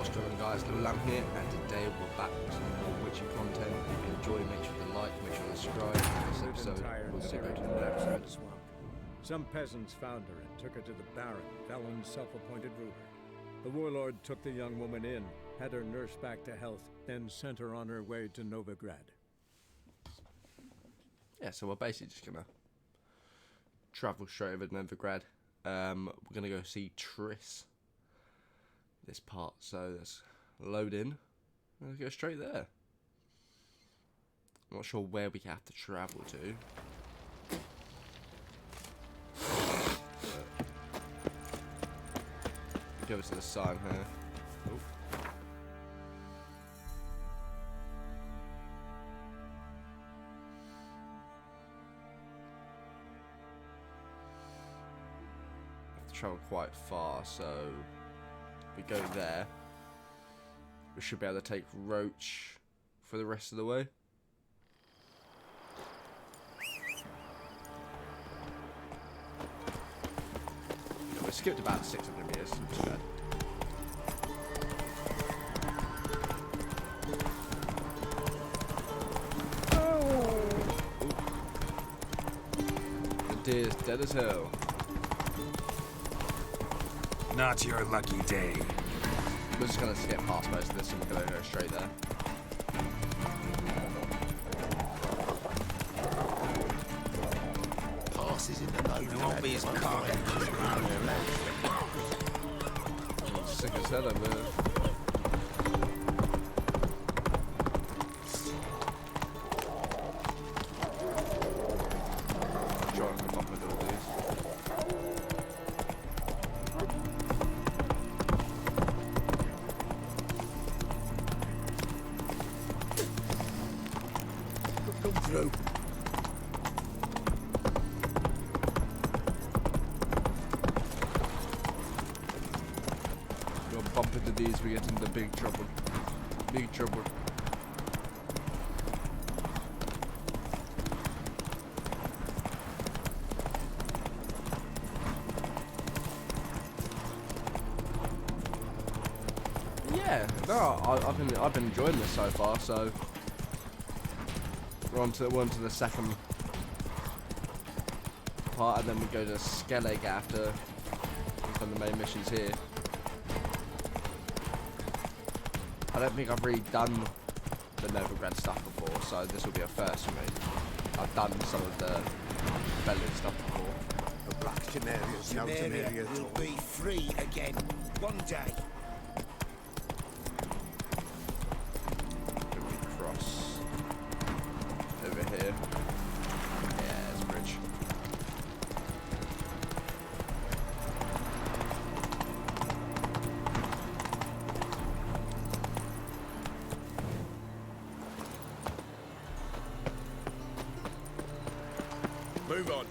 What's going on, guys? Little Lamb here, and today we're back with some more witchy content. If you enjoy, make sure to like, make sure to subscribe. This episode, we'll see you later in the episode. Some peasants found her and took her to the Baron, Valen's self-appointed ruler. The warlord took the young woman in, had her nursed back to health, then sent her on her way to Novigrad. Yeah, so we're basically just gonna travel straight over to Merigold. We're gonna go see Triss. This part, so let's load in and let's go straight there. I'm not sure where we have to travel to. Go to the sign here. Ooh. Have to travel quite far, so if we go there, we should be able to take Roach for the rest of the way. We skipped about 600 meters. Not too bad. The deer's dead as hell. Not your lucky day. We're just gonna skip past most of this and we're gonna go straight there. Horses in the boat. It won't be as cold. Sick as hell over there. Trying to come up with all these. Come through. Bump into these, we get into big trouble. Big trouble. Yeah, no, I've been enjoying this so far. So we're on to the second part, and then we go to Skellig after we've done the main missions here. I don't think I've really done the Merigold stuff before, so this will be a first for me. I've done some of the Berlin stuff before. The Black Canarians now to Merigold will be free again one day. Can we cross over here? Yeah, there's a bridge. Move on.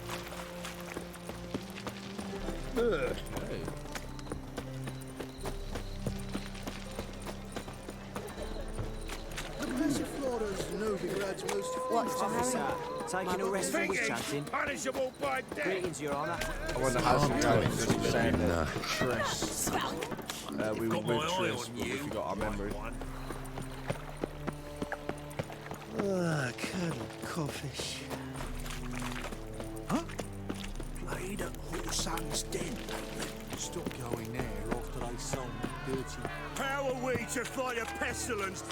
Hey. The Passiflora's Novigrad's most What's officer? Taking a rest from witch hunting. punishable by death. Greetings, Your Honour. I wonder how some guy was just saying that Triss. We were with Triss, but we forgot our memory. Colonel Coffish. Huh? Played at Horsan's Den. Stop going there after they sold me dirty. How are we to fight a pestilence?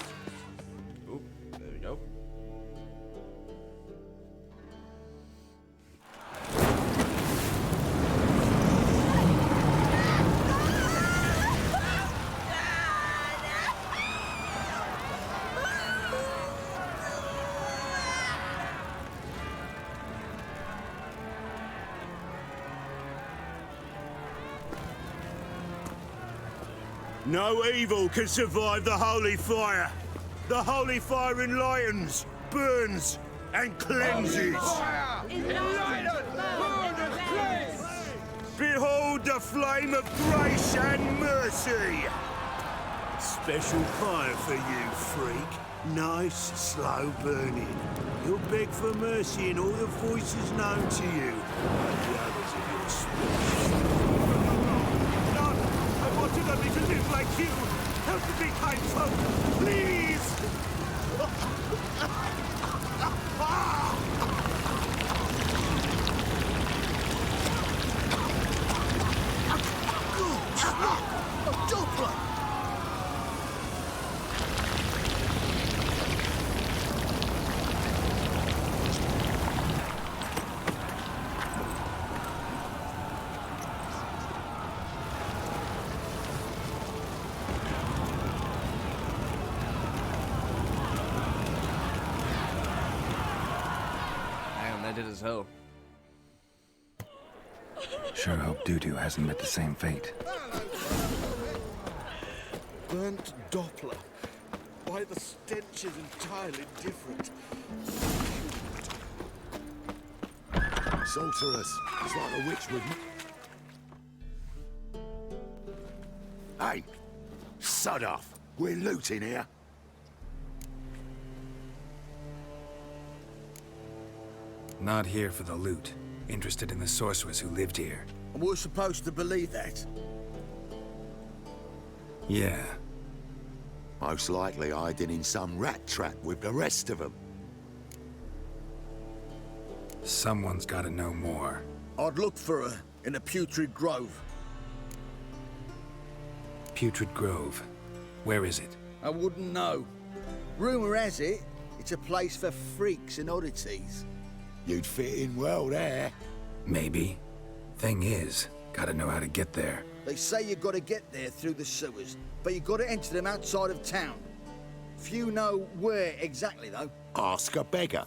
Oh, there we go. No evil can survive the holy fire. The holy fire enlightens, burns, and cleanses. Behold the flame of grace and mercy. Special fire for you, freak. Nice, slow burning. You'll beg for mercy in all the voices known to you. Like the others of your species. No, I wanted only to live like you. Help me, kind folk! Please! A Doppler! Damn, they did as hell. Sure hope Doo-Doo hasn't met the same fate. Burnt Doppler. Why, the stench is entirely different. Sorceress. It's like a witch with... Hey! Sod off! We're looting here. Not here for the loot. Interested in the sorceress who lived here. And we're supposed to believe that? Yeah. Most likely hiding in some rat trap with the rest of them. Someone's gotta know more. I'd look for her in the Putrid Grove. Putrid Grove. Where is it? I wouldn't know. Rumour has it, it's a place for freaks and oddities. You'd fit in well there. Maybe. Thing is, gotta know how to get there. They say you gotta get there through the sewers, but you gotta enter them outside of town. Few know where exactly, though. Ask a beggar.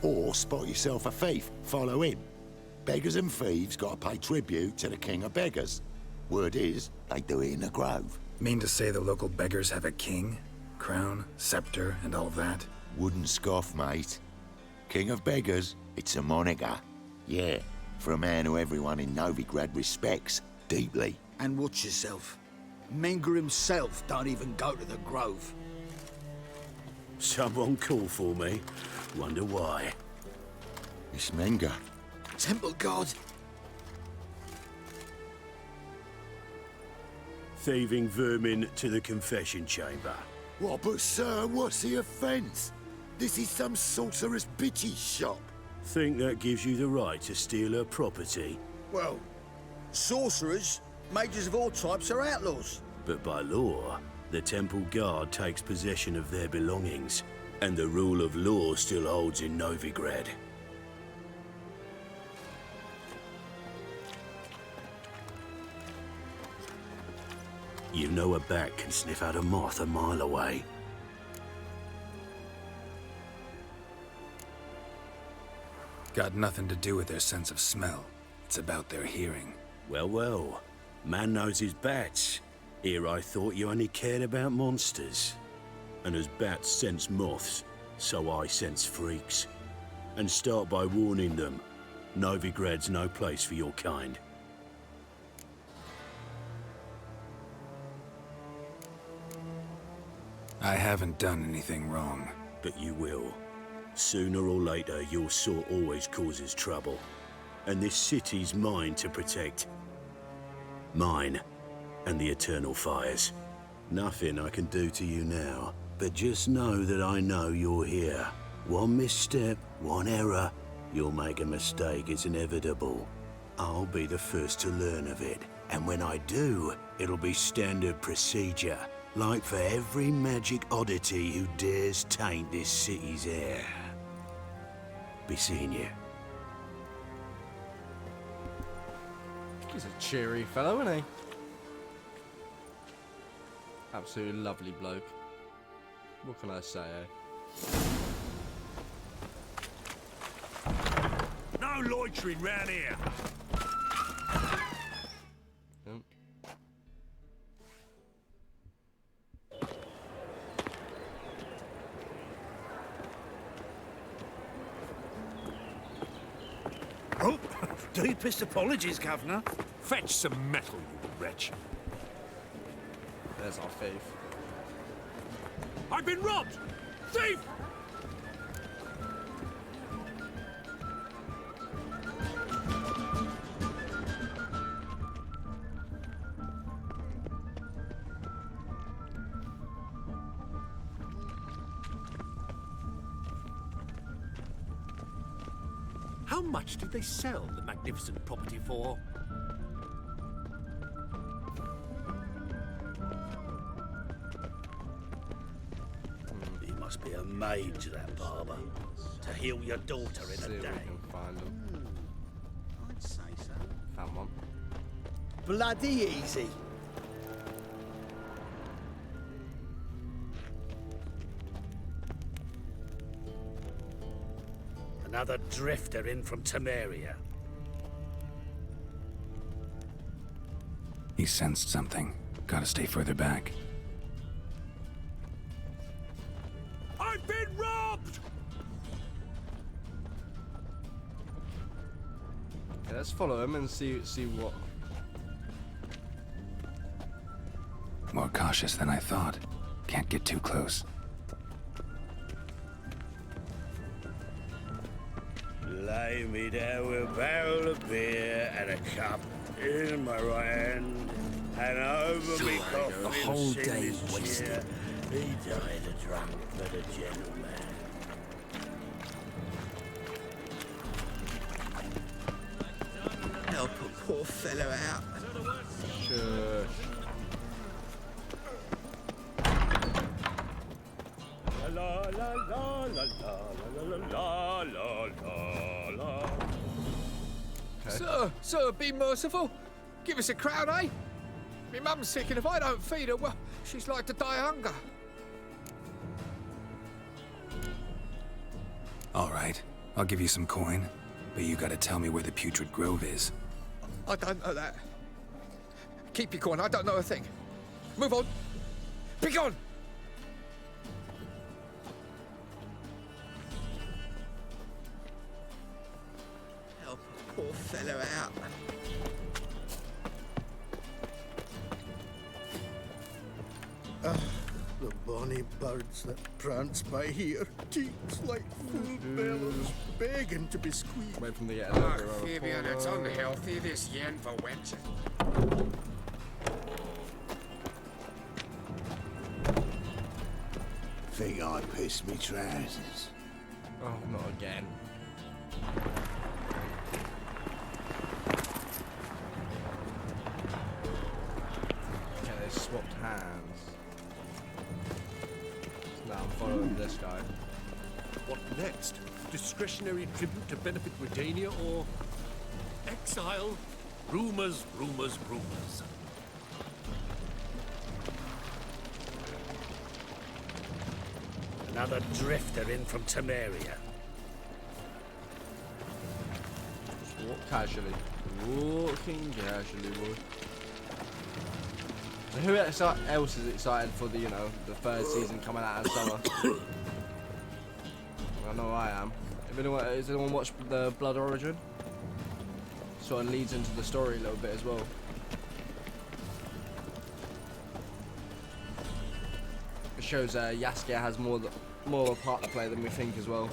Or spot yourself a thief, follow him. Beggars and thieves gotta pay tribute to the king of beggars. Word is, they do it in the grove. Mean to say the local beggars have a king? Crown, scepter, and all that? Wouldn't scoff, mate. King of beggars, it's a moniker. Yeah, for a man who everyone in Novigrad respects deeply. And watch yourself. Menger himself don't even go to the Grove. Someone call for me. Wonder why. It's Menger. Temple God. Thieving vermin to the confession chamber. What, but sir, what's the offence? This is some sorceress bitch's shop. Think that gives you the right to steal her property? Well, sorcerers, mages of all types are outlaws. But by law, the temple guard takes possession of their belongings, and the rule of law still holds in Novigrad. You know a bat can sniff out a moth a mile away. Got nothing to do with their sense of smell. It's about their hearing. Well, well. Man knows his bats. Here I thought you only cared about monsters. And as bats sense moths, so I sense freaks. And start by warning them. Novigrad's no place for your kind. I haven't done anything wrong. But you will. Sooner or later, your sort always causes trouble. And this city's mine to protect. Mine. And the eternal fires. Nothing I can do to you now. But just know that I know you're here. One misstep, one error. You'll make a mistake, it's inevitable. I'll be the first to learn of it. And when I do, it'll be standard procedure. Like for every magic oddity who dares taint this city's air. Be seeing you. He's a cheery fellow, isn't he? Absolutely lovely bloke. What can I say, eh? No loitering round here. Yep. Oh, deepest apologies, Governor. Fetch some metal, you wretch. There's our thief. I've been robbed! Thief! How much did they sell the magnificent property for? He must be a mage, that barber. To heal your daughter in See a if we day. can find them. I'd say so. Found one. Bloody easy. Another drifter in from Temeria. He sensed something. Gotta stay further back. I've been robbed! Okay, let's follow him and see what. More cautious than I thought. Can't get too close. Lay me down with a barrel of beer and a cup in my right hand, and over me coffin. the whole sit day this wasted. chair. He died a drunk but a gentleman. Help a poor fellow out. Shush. La la la la la la la la la la. Sir, be merciful. Give us a crown, eh? My mum's sick, and if I don't feed her, well, she's like to die of hunger. All right, I'll give you some coin, but you gotta tell me where the Putrid Grove is. I don't know that. Keep your coin, I don't know a thing. Move on. Be gone! Help a poor fellow out. The bonny birds that prance by here, cheeks like full bellows, begging to be squeezed. Wait from the Ach, Fabian, it's unhealthy, this yen for wench. Think I pissed me trousers. Oh, not again. Okay, they swapped hands. So now I'm following this guy. What next? Discretionary tribute to benefit Britannia or exile? Rumors, rumors, rumors. Another drifter in from Temeria. Just walk casually. Walking casually, boy. So who else is excited for the, the third season coming out in summer? I know I am. Has anyone watched the Blood Origin? Sort of leads into the story a little bit as well. It shows Yasuke has more of a part to play than we think as well.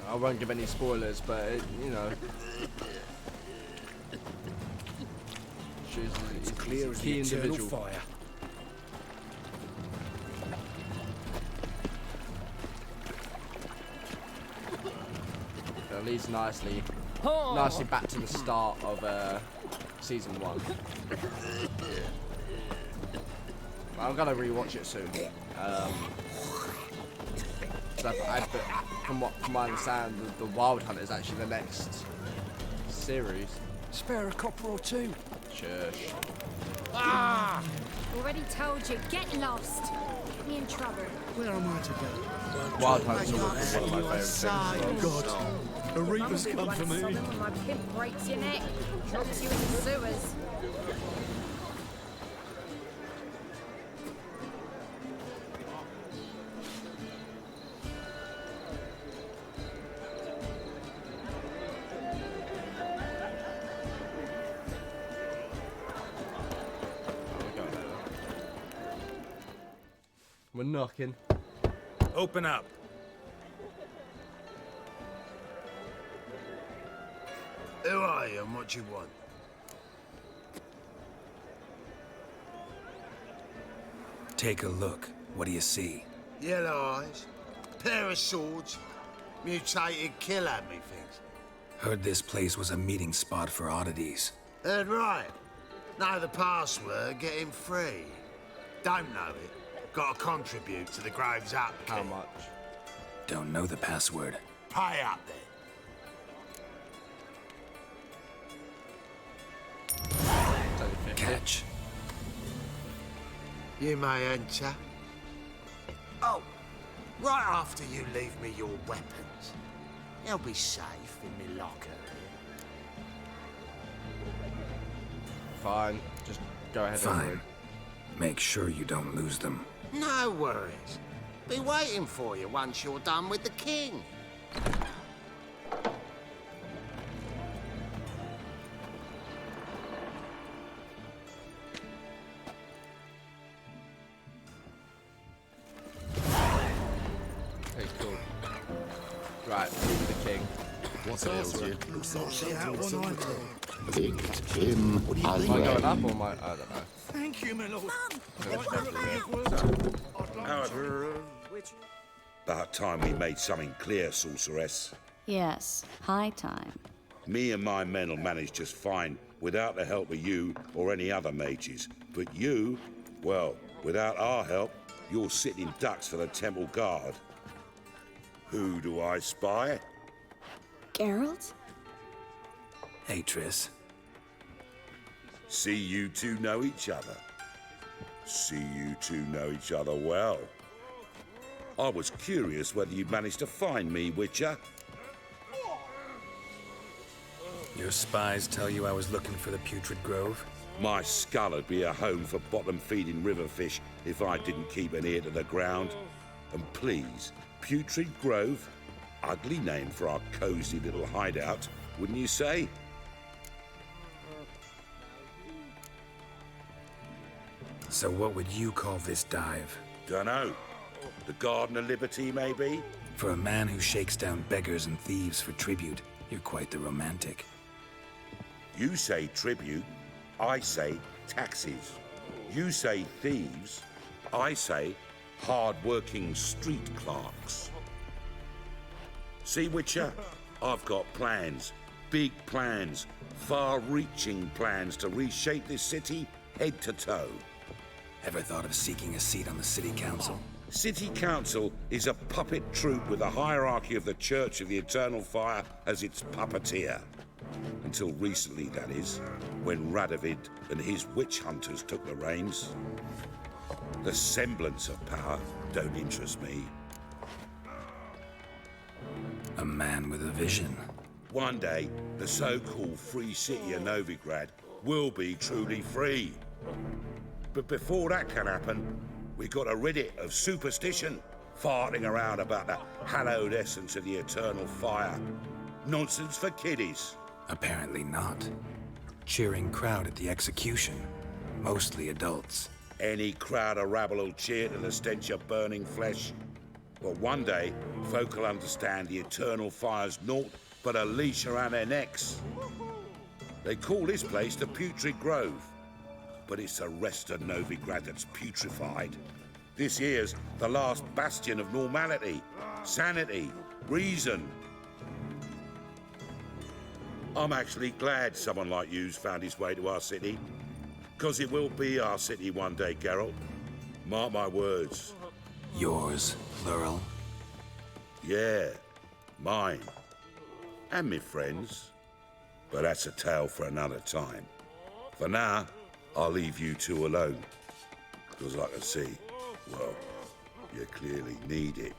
I won't give any spoilers, but he's Clear a as key the eternal individual. fire. It leads nicely back to the start of season 1. I'm gonna rewatch it soon. From what I understand, the Wild Hunt is actually the next series. Spare a copper or two. Shush. Ah! Already told you, get lost. Get me in trouble. Where am I to go? Wild Hunt's one of my favourite things. God, a reaper's come for me. When my pimp breaks your neck, drops you in the sewers. We're knocking. Open up. Who are you and what you want? Take a look. What do you see? Yellow eyes, pair of swords, mutated killer, methinks. Heard this place was a meeting spot for oddities. Heard right. Know the password, get him free. Don't know it. Gotta contribute to the Grove's upkeep. How much? Don't know the password. Pay up then. Catch. You may enter. Oh, right after you leave me your weapons. They'll be safe in me locker here. Fine. Just go ahead. Fine. Make sure you don't lose them. No worries. Be waiting for you once you're done with the king. Okay, cool. Right, meet the king. What else? Am I Am going up or am I don't know. Thank you, my lord. About time we made something clear, sorceress. Yes, high time. Me and my men will manage just fine without the help of you or any other mages. But you, well, without our help, you're sitting ducks for the temple guard. Who do I spy? Geralt? Hey, Triss. See you two know each other. See you two know each other well. I was curious whether you'd managed to find me, Witcher. Your spies tell you I was looking for the Putrid Grove? My skull would be a home for bottom-feeding river fish if I didn't keep an ear to the ground. And please, Putrid Grove? Ugly name for our cozy little hideout, wouldn't you say? So what would you call this dive? Dunno. The Garden of Liberty, maybe? For a man who shakes down beggars and thieves for tribute, you're quite the romantic. You say tribute, I say taxes. You say thieves, I say hard-working street clerks. See, Witcher, I've got plans, big plans, far-reaching plans to reshape this city head to toe. Ever thought of seeking a seat on the city council? City Council is a puppet troupe with a hierarchy of the Church of the Eternal Fire as its puppeteer. Until recently, that is, when Radovid and his witch hunters took the reins. The semblance of power don't interest me. A man with a vision. One day, the so-called free city of Novigrad will be truly free. But before that can happen, we gotta rid it of superstition, farting around about the hallowed essence of the eternal fire. Nonsense for kiddies. Apparently not. Cheering crowd at the execution. Mostly adults. Any crowd of rabble will cheer to the stench of burning flesh. But one day, folk will understand the eternal fire's naught but a leash around their necks. They call this place the Putrid Grove. But it's the rest of Novigrad that's putrefied. This here's the last bastion of normality, sanity, reason. I'm actually glad someone like you's found his way to our city. 'Cause it will be our city one day, Geralt. Mark my words. Yours, plural? Yeah, mine. And me friends. But that's a tale for another time. For now, I'll leave you two alone. 'Cause I can see, well, you clearly need it.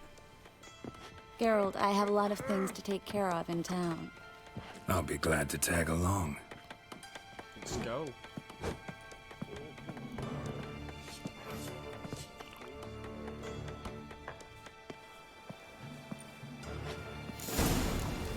Geralt, I have a lot of things to take care of in town. I'll be glad to tag along. Let's go.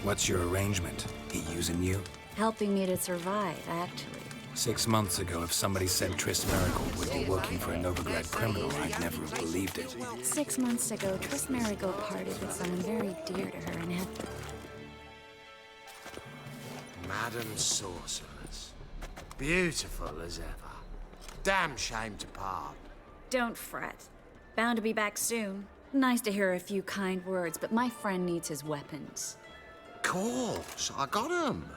What's your arrangement? He using you? Helping me to survive, actually. 6 months ago, if somebody said Triss Merigold would be working for a Novigrad criminal, I'd never have believed it. 6 months ago, Triss Merigold parted with someone very dear to her and had... Madam Sorceress. Beautiful as ever. Damn shame to part. Don't fret. Bound to be back soon. Nice to hear a few kind words, but my friend needs his weapons. Course, I got 'em.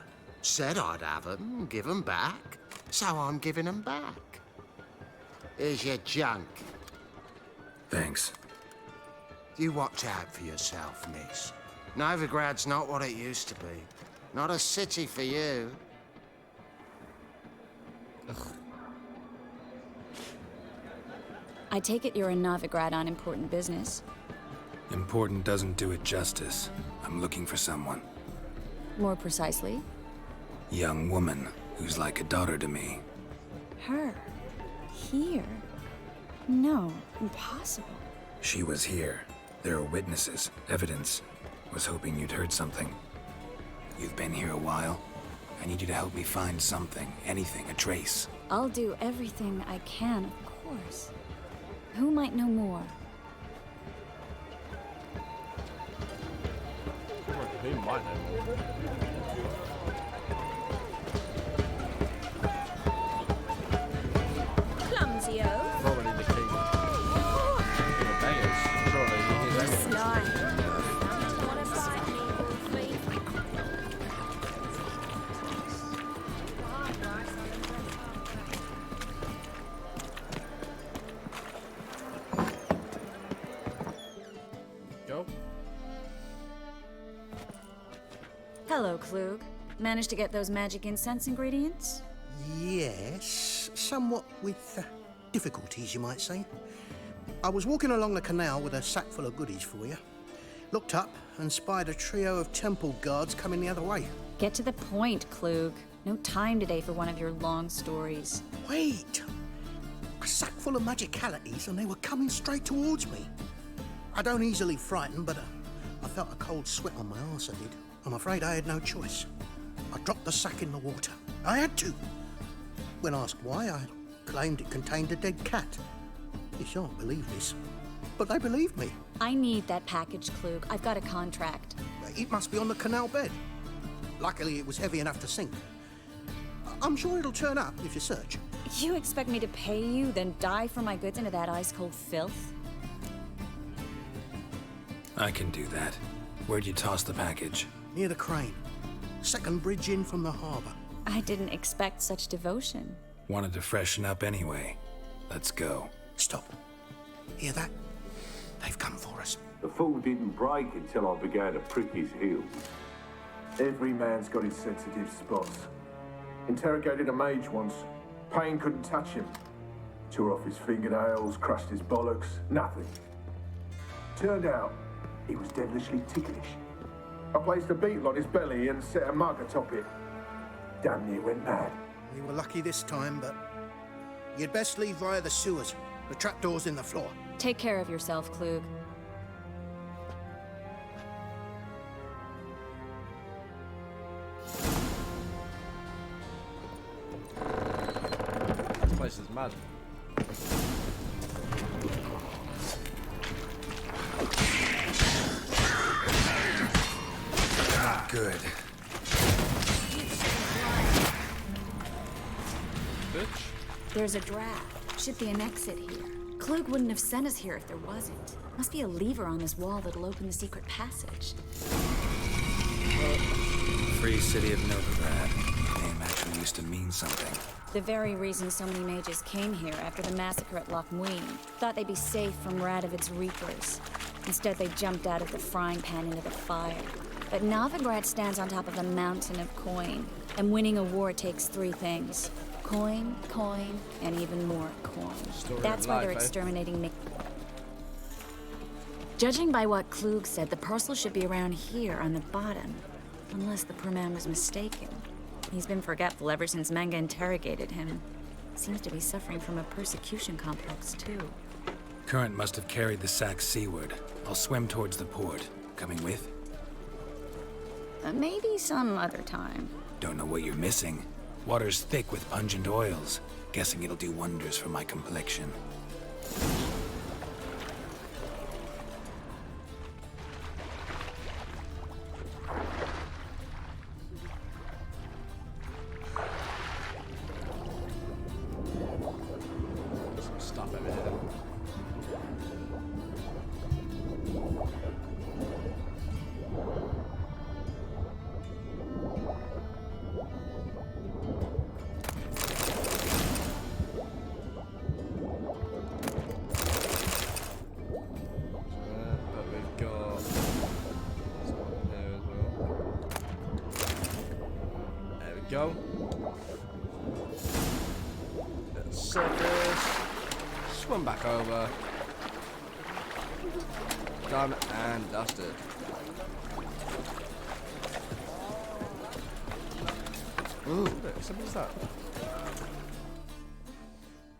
Said I'd have 'em, give 'em back. So I'm giving 'em back. Here's your junk. Thanks. You watch out for yourself, miss. Novigrad's not what it used to be. Not a city for you. I take it you're in Novigrad on important business. Important doesn't do it justice. I'm looking for someone. More precisely? Young woman who's like a daughter to me. Her? Here? No, impossible. She was here. There are witnesses, evidence. Was hoping you'd heard something. You've been here a while. I need you to help me find something, anything, a trace. I'll do everything I can, of course. Who might know more? Who might know more? Clumsy oaf. Probably the king. King of bangers. Surely he is everything. Sly. What a fight, Wolfie. Go. Hello, Klug. Managed to get those magic incense ingredients? Yes, somewhat with difficulties, you might say. I was walking along the canal with a sack full of goodies for you. Looked up and spied a trio of temple guards coming the other way. Get to the point, Klug. No time today for one of your long stories. Wait! A sack full of magicalities and they were coming straight towards me. I don't easily frighten, but I felt a cold sweat on my arse, I did. I'm afraid I had no choice. I dropped the sack in the water. I had to. When asked why, I claimed it contained a dead cat. You shan't believe this, but they believed me. I need that package, Klug. I've got a contract. It must be on the canal bed. Luckily, it was heavy enough to sink. I'm sure it'll turn up if you search. You expect me to pay you, then dive for my goods into that ice-cold filth? I can do that. Where'd you toss the package? Near the crane. Second bridge in from the harbour. I didn't expect such devotion. Wanted to freshen up anyway. Let's go. Stop. Hear that? They've come for us. The fool didn't break until I began to prick his heels. Every man's got his sensitive spots. Interrogated a mage once. Pain couldn't touch him. Tore off his fingernails, crushed his bollocks, nothing. Turned out, he was devilishly ticklish. I placed a beetle on his belly and set a mug atop it. Damn near went mad. We were lucky this time, but you'd best leave via the sewers. The trapdoor's in the floor. Take care of yourself, Klug. This place is mad. Not good. Bitch. There's a draft. Should be an exit here. Klug wouldn't have sent us here if there wasn't. Must be a lever on this wall that'll open the secret passage. Free city of Novigrad. Name actually used to mean something. The very reason so many mages came here after the massacre at Loch Muin. Thought they'd be safe from Radovid's reapers. Instead, they jumped out of the frying pan into the fire. But Novigrad stands on top of a mountain of coin. And winning a war takes three things. Coin, coin, and even more coin. That's why they're exterminating me. Judging by what Klug said, the parcel should be around here on the bottom. Unless the poor man was mistaken. He's been forgetful ever since Manga interrogated him. Seems to be suffering from a persecution complex, too. Current must have carried the sack seaward. I'll swim towards the port. Coming with? Maybe some other time. Don't know what you're missing. Water's thick with pungent oils. Guessing it'll do wonders for my complexion. Some stuff over here. go. Surface. Swim back over. Done and dusted. Ooh, what is that?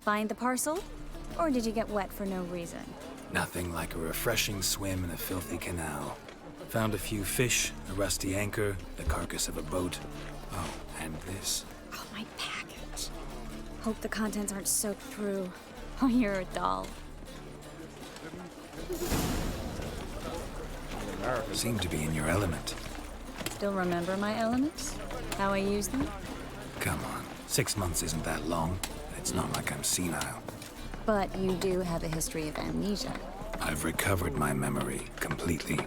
Find the parcel? Or did you get wet for no reason? Nothing like a refreshing swim in a filthy canal. Found a few fish, a rusty anchor, the carcass of a boat. Oh, and this. Oh, my package. Hope the contents aren't soaked through. Oh, you're a doll. Seem to be in your element. Still remember my elements? How I use them? Come on, 6 months isn't that long. It's not like I'm senile. But you do have a history of amnesia. I've recovered my memory completely.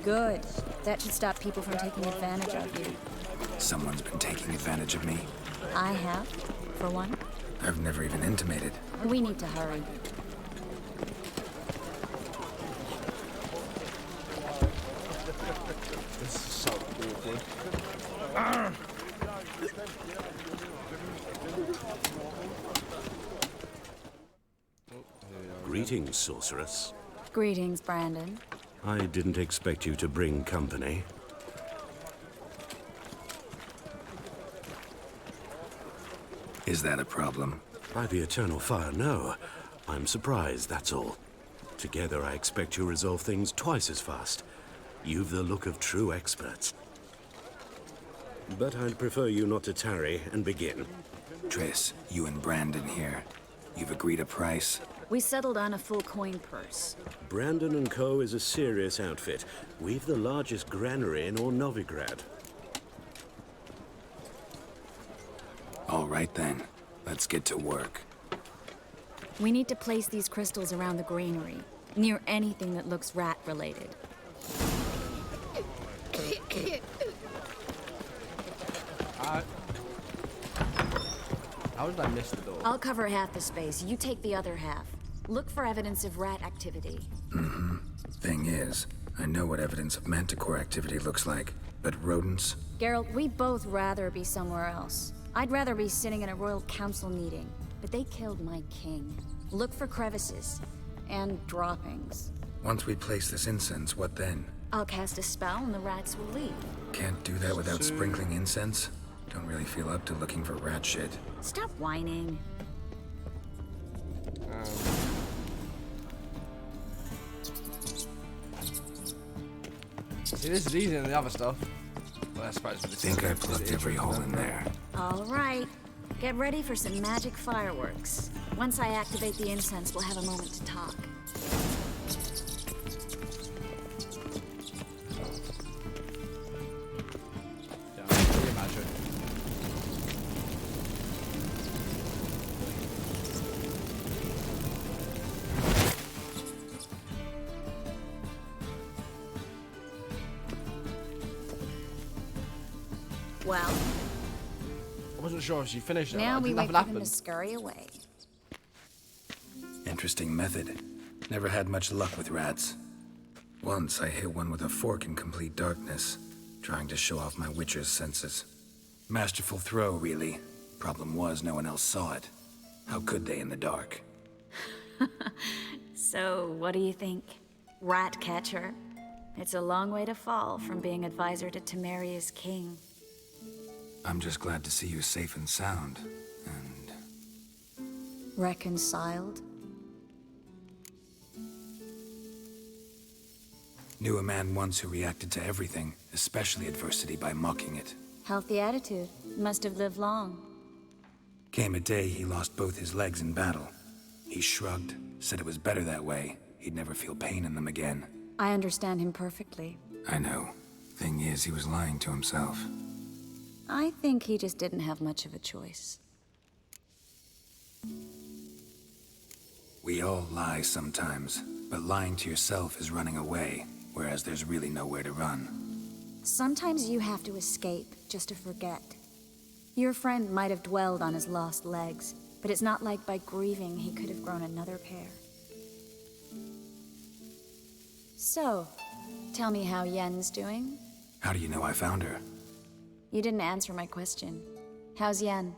Good. That should stop people from taking advantage of you. Someone's been taking advantage of me. I have, for one. I've never even intimated. We need to hurry. This is so awkward. Greetings, sorceress. Greetings, Brandon. I didn't expect you to bring company. Is that a problem? By the eternal fire, no. I'm surprised, that's all. Together, I expect you resolve things twice as fast. You've the look of true experts. But I'd prefer you not to tarry and begin. Triss, you and Brandon here. You've agreed a price? We settled on a full coin purse. Brandon & Co. is a serious outfit. We've the largest granary in all Novigrad. All right then. Let's get to work. We need to place these crystals around the granary, near anything that looks rat-related. How did I miss the door? I'll cover half the space. You take the other half. Look for evidence of rat activity. Mm-hmm. Thing is, I know what evidence of manticore activity looks like, but rodents? Geralt, we'd both rather be somewhere else. I'd rather be sitting in a royal council meeting, but they killed my king. Look for crevices and droppings. Once we place this incense, what then? I'll cast a spell and the rats will leave. Can't do that without sprinkling incense? Don't really feel up to looking for rat shit. Stop whining. See, this is easier than the other stuff. Well, I suppose I think I plugged every hole in there. All right. Get ready for some magic fireworks. Once I activate the incense, we'll have a moment to talk. Yeah, can you imagine? Well, I wasn't sure if she finished it. now Like, we wait nothing for them happened. to scurry away. Interesting method. Never had much luck with rats. Once I hit one with a fork in complete darkness, trying to show off my witcher's senses. Masterful throw, really. Problem was, no one else saw it. How could they in the dark? So, what do you think? Rat catcher? It's a long way to fall from being advisor to Temeria's king. I'm just glad to see you safe and sound. And Reconciled? knew a man once who reacted to everything, especially adversity, by mocking it. Healthy attitude. Must have lived long. Came a day he lost both his legs in battle. He shrugged, said it was better that way. He'd never feel pain in them again. I understand him perfectly. I know. Thing is, he was lying to himself. I think he just didn't have much of a choice. We all lie sometimes, but lying to yourself is running away, whereas there's really nowhere to run. Sometimes you have to escape just to forget. Your friend might have dwelled on his lost legs, but it's not like by grieving he could have grown another pair. So, tell me how Yen's doing? How do you know I found her? You didn't answer my question. How's Yen?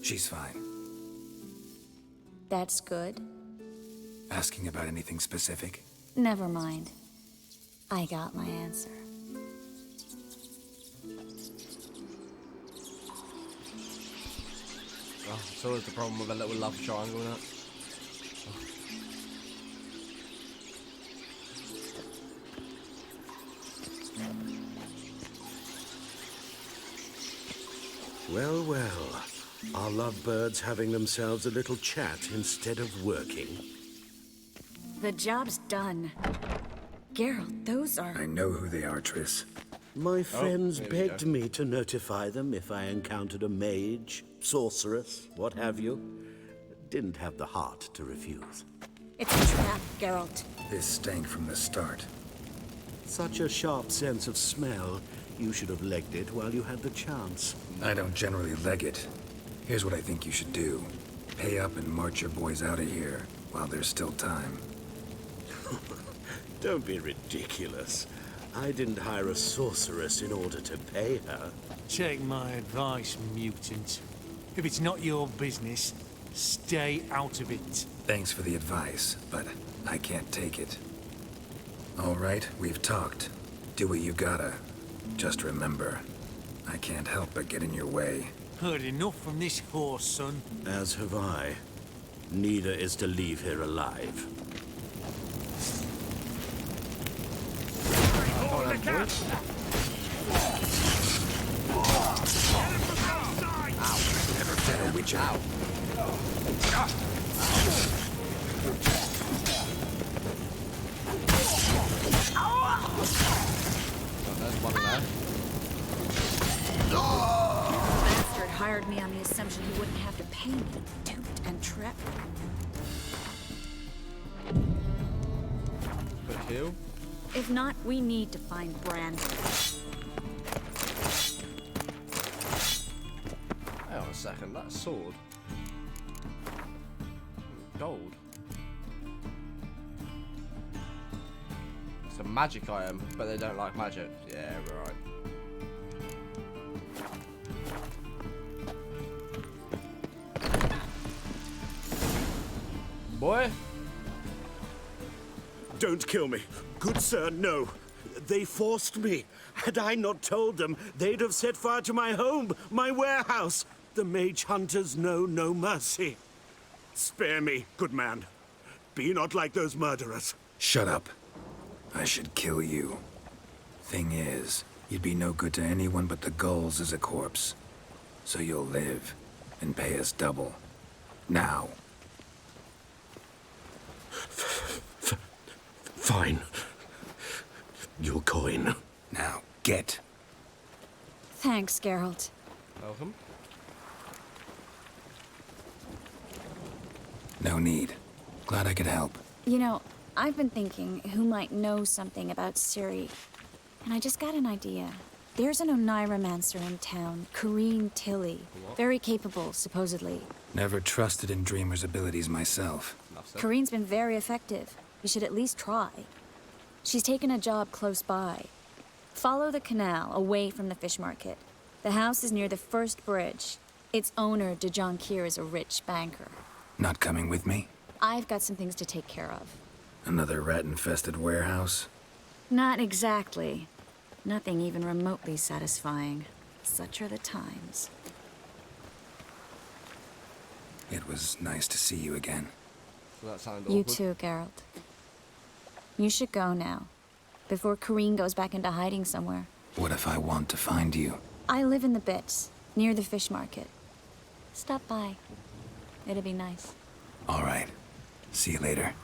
She's fine. That's good. Asking about anything specific? Never mind. I got my answer. Oh, it's always the problem with a little love triangle, isn't it? Well, well. Are lovebirds having themselves a little chat instead of working? The job's done. Geralt, those are... I know who they are, Triss. My friends begged me to notify them if I encountered a mage, sorceress, what have you. Didn't have the heart to refuse. It's a trap, Geralt. This stank from the start. Such a sharp sense of smell. You should have legged it while you had the chance. I don't generally leg it. Here's what I think you should do. Pay up and march your boys out of here while there's still time. Don't be ridiculous. I didn't hire a sorceress in order to pay her. Take my advice, mutant. If it's not your business, stay out of it. Thanks for the advice, but I can't take it. All right, we've talked. Do what you gotta. Just remember, I can't help but get in your way. Heard enough from this horse, son. As have I. Neither is to leave here alive. Never fed a witch out. There's one there. Bastard hired me on the assumption he wouldn't have to pay me. Duped and trapped. Quick heal. If not, we need to find Brand. Hang on a second, that sword. Gold. It's a magic item, but they don't like magic. Yeah, right. Boy? Don't kill me. Good sir, no. They forced me. Had I not told them, they'd have set fire to my home, my warehouse. The mage hunters know no mercy. Spare me, good man. Be not like those murderers. Shut up. I should kill you. Thing is, you'd be no good to anyone but the gulls as a corpse. So you'll live and pay us double. Now. Fine. Your coin. Now, get. Thanks, Geralt. Welcome. No need. Glad I could help. You know, I've been thinking who might know something about Ciri. And I just got an idea. There's an Oneiromancer in town, Corrine Tilly. What? Very capable, supposedly. Never trusted in Dreamer's abilities myself. Corrine's been very effective. You should at least try. She's taken a job close by. Follow the canal away from the fish market. The house is near the first bridge. Its owner, de Jonquier, is a rich banker. Not coming with me? I've got some things to take care of. Another rat-infested warehouse? Not exactly. Nothing even remotely satisfying. Such are the times. It was nice to see you again. So that sounded You awkward. too, Geralt. You should go now, before Corrine goes back into hiding somewhere. What if I want to find you? I live in the Bits, near the fish market. Stop by. It'll be nice. All right. See you later.